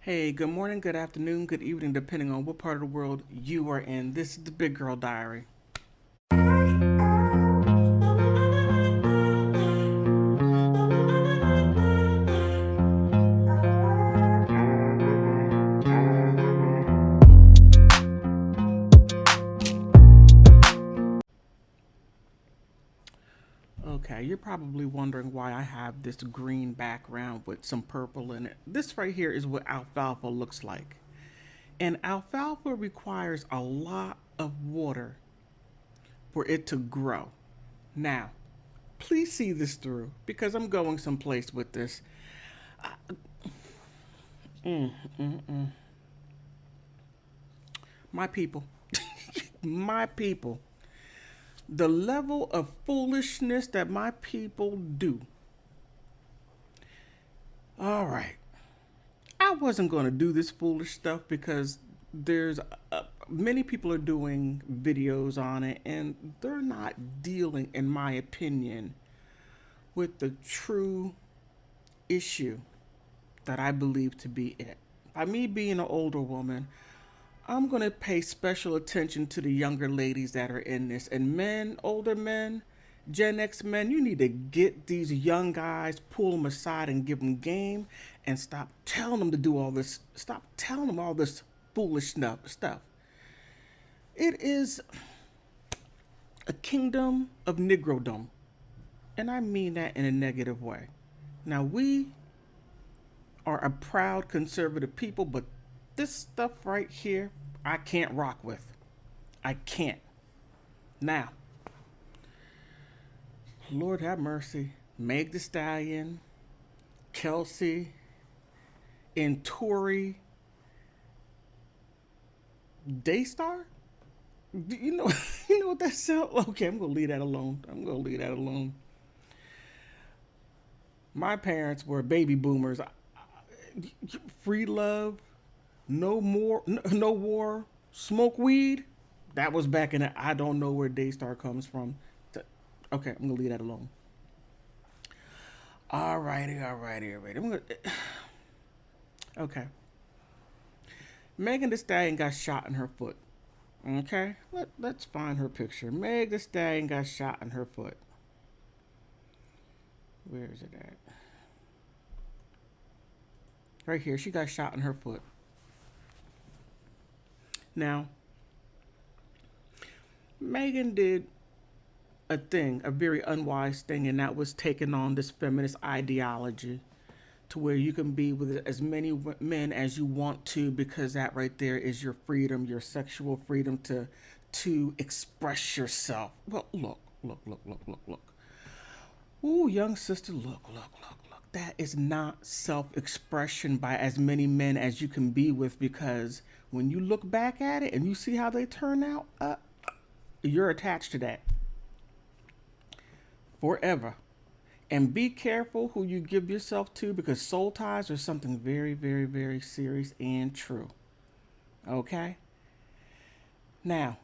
Hey, good morning, good afternoon, good evening, depending on what part of the world you are in. This is the Big Girl Diary. Okay, you're probably wondering why I have this green background with some purple in it. This right here is what alfalfa looks like. And alfalfa requires a lot of water for it to grow. Now, please see this through because I'm going someplace with this. Mm, mm, mm. My people, my people, the level of foolishness that my people do. All right. I wasn't going to do this foolish stuff because there's many people are doing videos on it and they're not dealing, in my opinion, with the true issue that I believe to be it. By me being an older woman, I'm going to pay special attention to the younger ladies that are in this. And men, older men, Gen X men, you need to get these young guys, pull them aside and give them game and stop telling them to do all this. Stop telling them all this foolish stuff. It is a kingdom of Negrodom. And I mean that in a negative way. Now, we are a proud conservative people, but this stuff right here, I can't rock with. I can't. Now, Lord have mercy. Meg the Stallion, Kelsey, and Tori Daystar? You know, you know what that sounds? Okay, I'm gonna leave that alone. My parents were baby boomers. Free love, no more, no war, smoke weed. That was back in the. I don't know where Daystar comes from. Okay, I'm gonna leave that alone. Alrighty. Okay. Megan Thee Stallion got shot in her foot. Okay, let's find her picture. Meg the Stallion got shot in her foot. Where is it at? Right here. She got shot in her foot. Now, Megan did a very unwise thing, and that was taking on this feminist ideology to where you can be with as many men as you want to because that right there is your freedom, your sexual freedom to express yourself. Well, look. Ooh, young sister, look. That is not self-expression by as many men as you can be with because when you look back at it and you see how they turn out, you're attached to that forever. And be careful who you give yourself to because soul ties are something very, very, very serious and true. Okay? Now,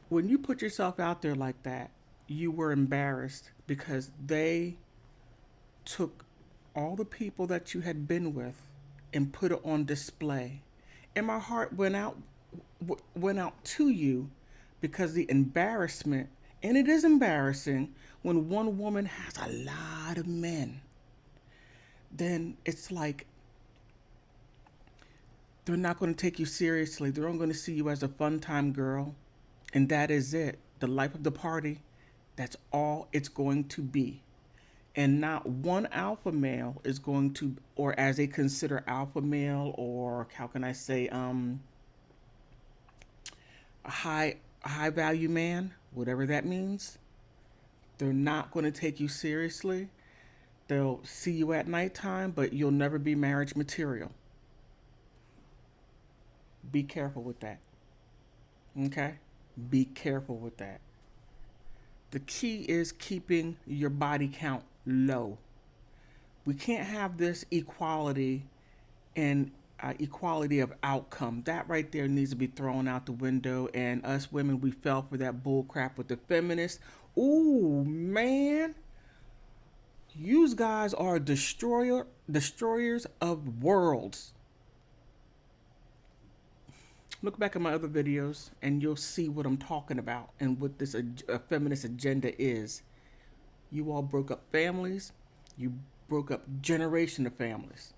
when you put yourself out there like that, you were embarrassed because they took all the people that you had been with and put it on display. And my heart went out to you because the embarrassment, and it is embarrassing when one woman has a lot of men, then it's like they're not going to take you seriously. They're only going to see you as a fun time girl, and that is it. The life of the party, that's all it's going to be. And not one alpha male is going to, or as they consider alpha male, or how can I say, a high value man, whatever that means. They're not going to take you seriously. They'll see you at nighttime, but you'll never be marriage material. Be careful with that. Okay? Be careful with that. The key is keeping your body count low. We can't have this equality and equality of outcome. That right there needs to be thrown out the window. And us women, we fell for that bull crap with the feminists. Ooh, man. You guys are destroyers of worlds. Look back at my other videos and you'll see what I'm talking about and what this feminist agenda is. You all broke up families. You broke up generation of families.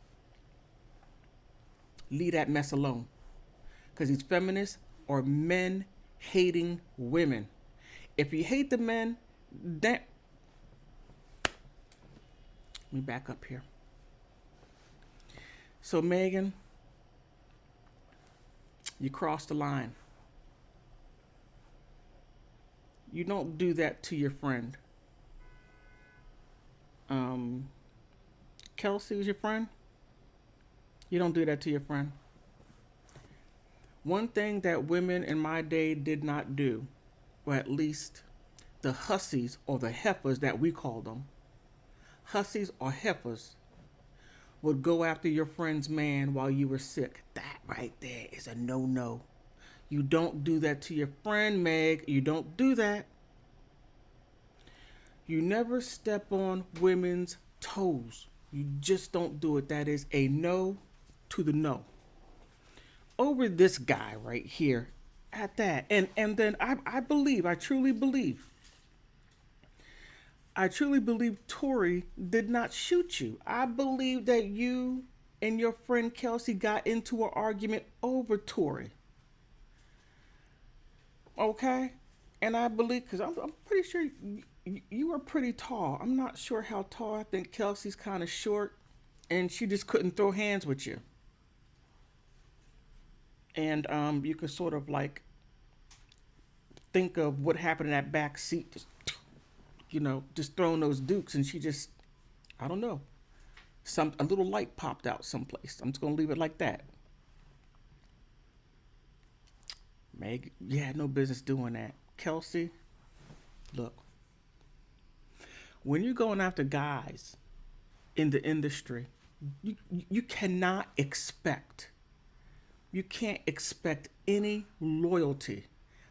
Leave that mess alone. Because these feminists are men hating women. If you hate the men, then... Let me back up here. So, Megan, you crossed the line. You don't do that to your friend. Kelsey was your friend? You don't do that to your friend. One thing that women in my day did not do, or at least the hussies or the heifers that we call them, hussies or heifers, would go after your friend's man while you were sick. That right there is a no-no. You don't do that to your friend, Meg. You don't do that. You never step on women's toes. You just don't do it. That is a no to the no. Over this guy right here at that. And then I truly believe Tori did not shoot you. I believe that you and your friend Kelsey got into an argument over Tori. Okay? And I believe, because I'm pretty sure you were pretty tall. I'm not sure how tall. I think Kelsey's kind of short. And she just couldn't throw hands with you. And you could sort of like think of what happened in that back seat. Just throwing those dukes. And she just, I don't know. A little light popped out someplace. I'm just going to leave it like that. Meg, you had no business doing that. Kelsey, look. When you're going after guys in the industry, you cannot expect. You can't expect any loyalty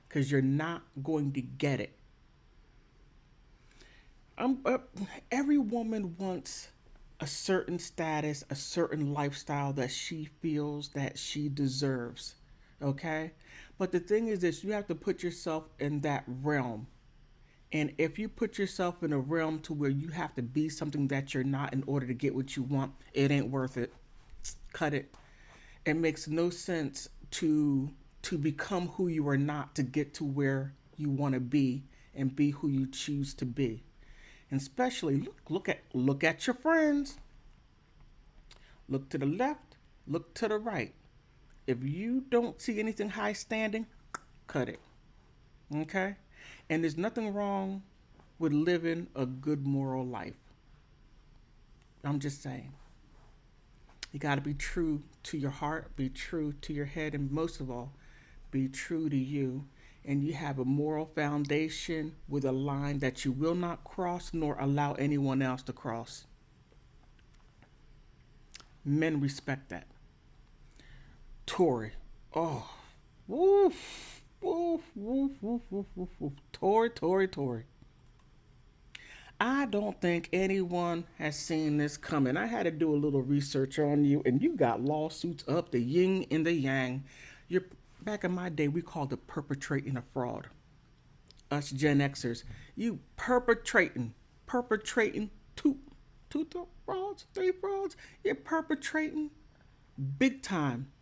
because you're not going to get it. Every woman wants a certain status, a certain lifestyle that she feels that she deserves. Okay? But the thing is this, you have to put yourself in that realm. And if you put yourself in a realm to where you have to be something that you're not in order to get what you want, it ain't worth it. Cut it. It makes no sense to become who you are not to get to where you want to be and be who you choose to be. And especially look at your friends. Look to the left, look to the right. If you don't see anything high standing, cut it. Okay? And there's nothing wrong with living a good moral life. I'm just saying. You got to be true to your heart, be true to your head, and most of all, be true to you. And you have a moral foundation with a line that you will not cross nor allow anyone else to cross. Men respect that. Tori. Oh. Woof. Woof, woof, woof, woof, woof, woof. Tori. I don't think anyone has seen this coming. I had to do a little research on you, and you got lawsuits up the yin and the yang. Back in my day, we called it perpetrating a fraud. Us Gen Xers, you perpetrating two frauds, 3 frauds. You're perpetrating big time.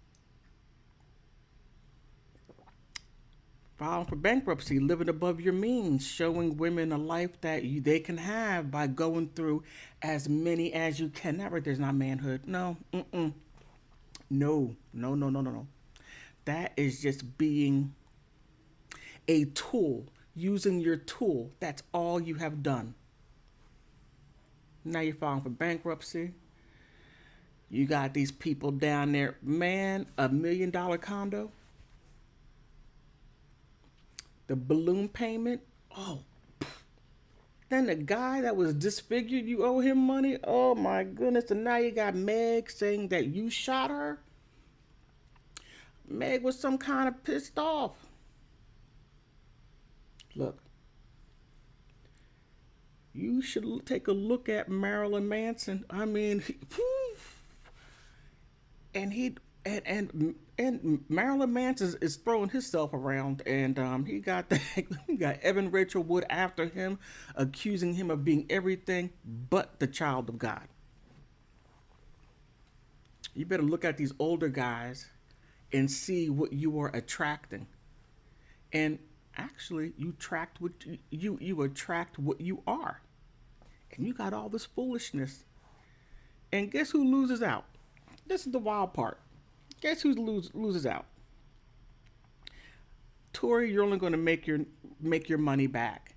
Filing for bankruptcy, living above your means, showing women a life that they can have by going through as many as you can. Never, there's not manhood. No, No. That is just being a tool, using your tool. That's all you have done. Now you're filing for bankruptcy. You got these people down there. Man, $1 million condo. The balloon payment. Oh. Then the guy that was disfigured, you owe him money. Oh my goodness. And now you got Meg saying that you shot her. Meg was some kind of pissed off. Look. You should take a look at Marilyn Manson. I mean, and he and Marilyn Manson is throwing himself around, and he got he got Evan Rachel Wood after him, accusing him of being everything but the child of God. You better look at these older guys and see what you are attracting, and actually, you attract what you are, and you got all this foolishness. And guess who loses out? This is the wild part. Guess who loses out? Tori, you're only going to make your money back.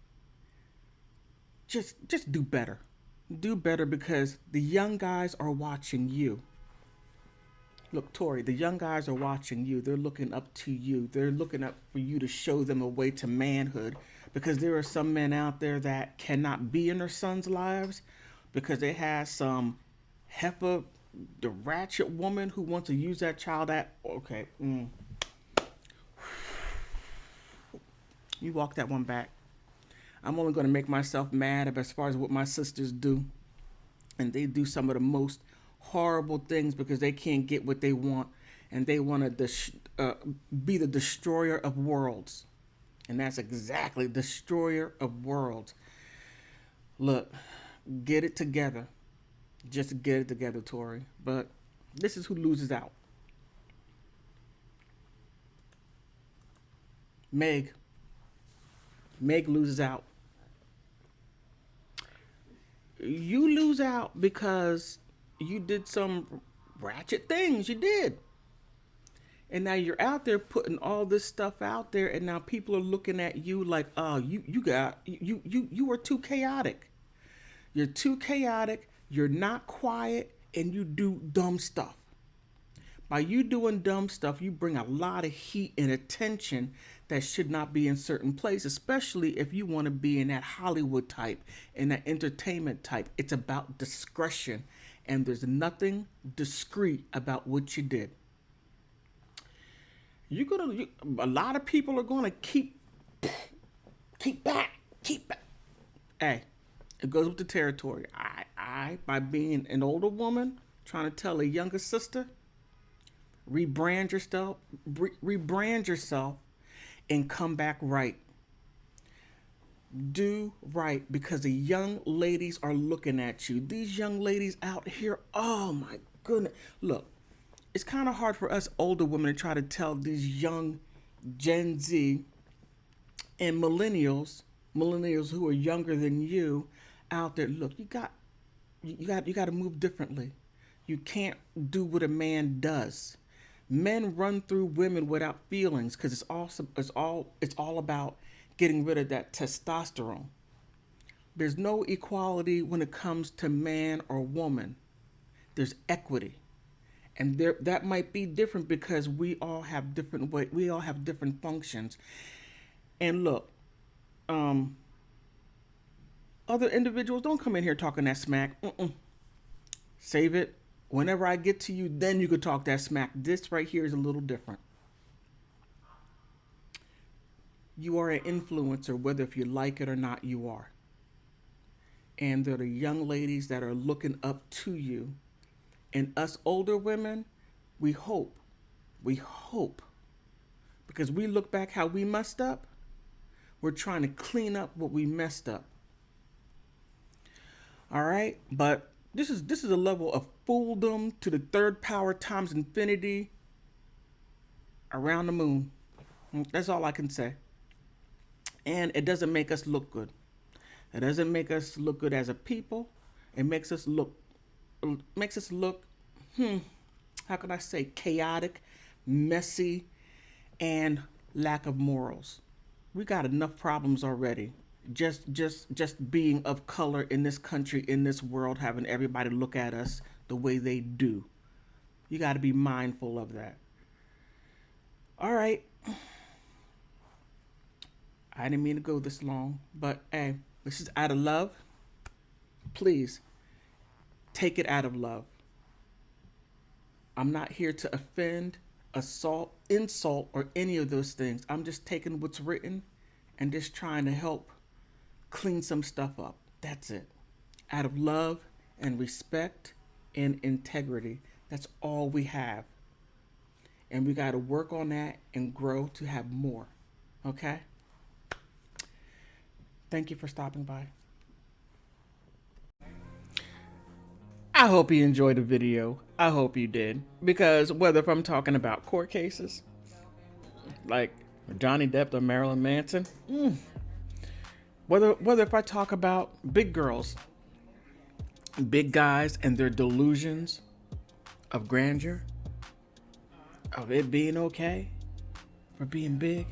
Just do better. Do better because the young guys are watching you. Look, Tori, the young guys are watching you. They're looking up to you. They're looking up for you to show them a way to manhood because there are some men out there that cannot be in their sons' lives because they have some heifer, the ratchet woman who wants to use that child at, okay, you walk that one back. I'm only going to make myself mad as far as what my sisters do. And they do some of the most horrible things because they can't get what they want. And they want to be the destroyer of worlds. And that's exactly destroyer of worlds. Look, get it together. Just get it together, Tori. But this is who loses out. Meg. Meg loses out. You lose out because you did some ratchet things. You did. And now you're out there putting all this stuff out there, and now people are looking at you like, oh, you are too chaotic. You're too chaotic, you're not quiet, and you do dumb stuff. By you doing dumb stuff, you bring a lot of heat and attention that should not be in certain places, especially if you want to be in that Hollywood type, in that entertainment type. It's about discretion, and there's nothing discreet about what you did. A lot of people are gonna keep back. Hey, it goes with the territory. I, by being an older woman, trying to tell a younger sister, rebrand yourself, and come back right. Do right because the young ladies are looking at you. These young ladies out here, oh my goodness. Look, it's kind of hard for us older women to try to tell these young Gen Z and millennials who are younger than you out there. Look, you got to move differently. You can't do what a man does. Men run through women without feelings because it's all about getting rid of that testosterone. There's no equality when it comes to man or woman. There's equity. And that might be different because we all have different functions. And look, other individuals, don't come in here talking that smack. Save it. Whenever I get to you, then you could talk that smack. This right here is a little different. You are an influencer, whether if you like it or not, you are. And there are the young ladies that are looking up to you. And us older women, we hope, because we look back how we messed up, we're trying to clean up what we messed up. All right, but this is a level of fooldom to the third power times infinity around the moon. That's all I can say. And it doesn't make us look good. It doesn't make us look good as a people. It makes us look, how can I say, chaotic, messy, and lack of morals. We got enough problems already. Just being of color in this country, in this world, having everybody look at us the way they do. You got to be mindful of that. All right. I didn't mean to go this long, but hey, this is out of love. Please take it out of love. I'm not here to offend, assault, insult, or any of those things. I'm just taking what's written and just trying to help clean some stuff up. That's it. Out of love and respect and integrity. That's all we have. And we got to work on that and grow to have more. Okay? Thank you for stopping by. I hope you enjoyed the video. I hope you did. Because whether if I'm talking about court cases, like Johnny Depp or Marilyn Manson, whether if I talk about big girls, big guys and their delusions of grandeur, of it being okay for being big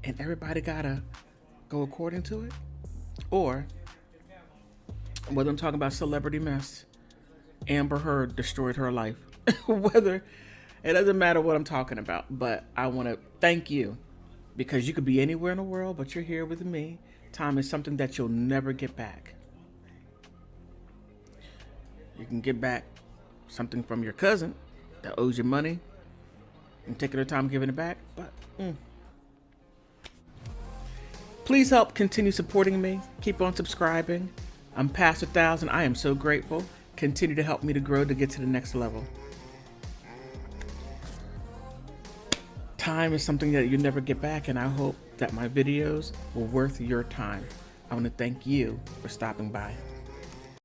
and everybody gotta go according to it, or whether I'm talking about celebrity mess, Amber Heard destroyed her life. Whether it doesn't matter what I'm talking about, but I want to thank you because you could be anywhere in the world, but you're here with me. Time is something that you'll never get back. You can get back something from your cousin that owes you money and taking their time giving it back, but please help continue supporting me. Keep on subscribing. I'm past 1,000. I am so grateful. Continue to help me to grow to get to the next level. Time is something that you never get back, and I hope that my videos were worth your time. I want to thank you for stopping by.